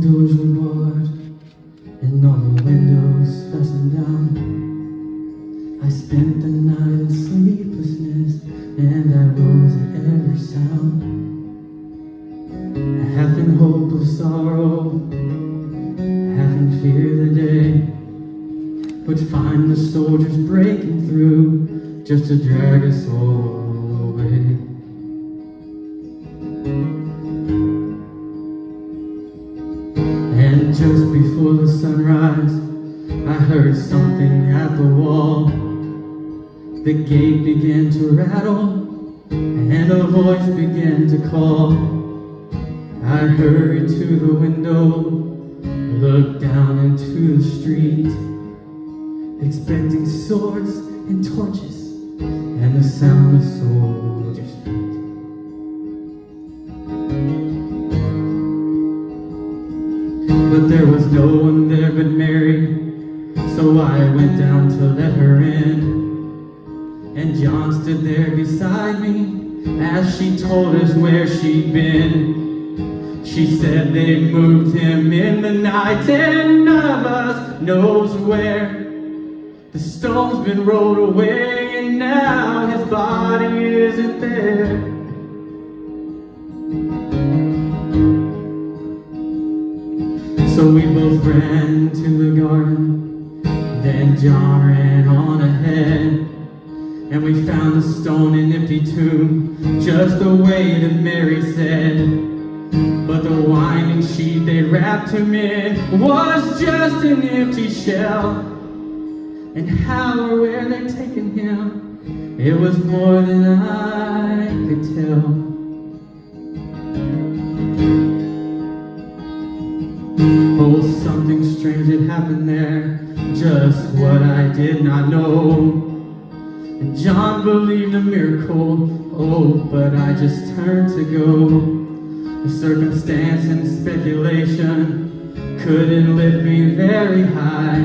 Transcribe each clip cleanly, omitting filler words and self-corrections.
doors were barred and all the windows fastened down. I spent the night in sleeplessness and I rose at every sound. Half in hope of sorrow, half in fear the day would find the soldiers breaking through just to drag us all away. And just before the sunrise, I heard something at the wall. The gate began to rattle, and a voice began to call. I hurried to the window, looked down into the street, expecting swords and torches and the sound of soldiers' feet. But there was no one there but Mary, so I went down to let her in. And John stood there beside me as she told us where she'd been. She said they moved him in the night and none of us knows where. The stone's been rolled away and now his body isn't there. So we both ran to the garden, then John ran on ahead. And we found a stone and empty tomb, just the way that Mary said. But the winding sheet they wrapped him in was just an empty shell. And how or where they'd taken him, it was more than I could tell. Oh, something strange had happened there, just what I did not know. And John believed a miracle, oh, but I just turned to go. The circumstance and speculation couldn't lift me very high,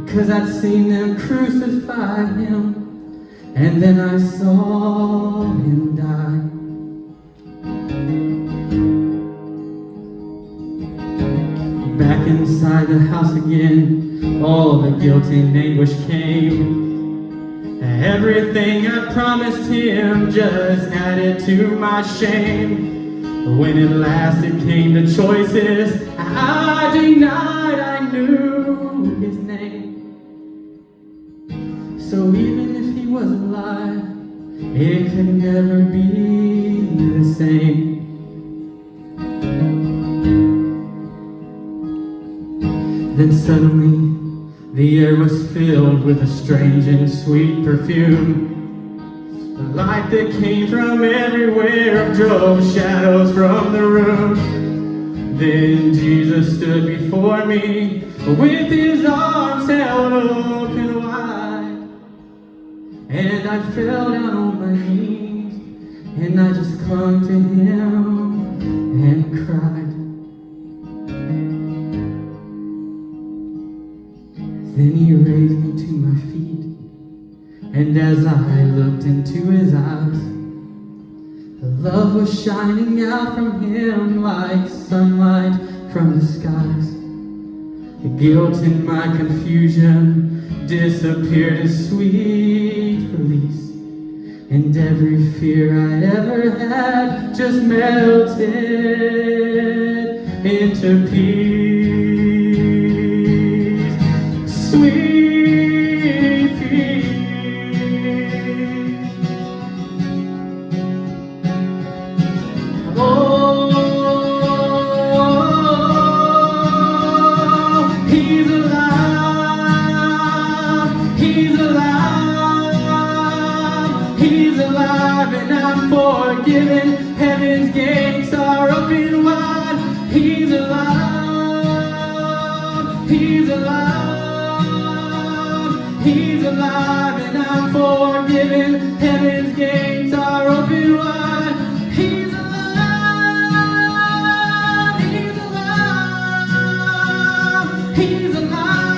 because I'd seen them crucify him, and then I saw him die. Back inside the house again, all the guilt and anguish came. Everything I promised him just added to my shame. When at last it came to choices, I denied I knew his name. So even if he was alive, it could never be the same. Then suddenly, the air was filled with a strange and sweet perfume. The light that came from everywhere drove shadows from the room. Then Jesus stood before me with his arms held open wide. And I fell down on my knees and I just clung to him and cried. Then he raised me to my feet, and as I looked into his eyes, the love was shining out from him like sunlight from the skies. The guilt in my confusion disappeared in sweet release, and every fear I'd ever had just melted into peace. Sweet peace. Oh, he's alive. He's alive. He's alive, and I'm forgiven. Heaven's gates are open wide. He's alive. He's alive. He's alive and I'm forgiven. Heaven's gates are open wide. He's alive. He's alive. He's alive.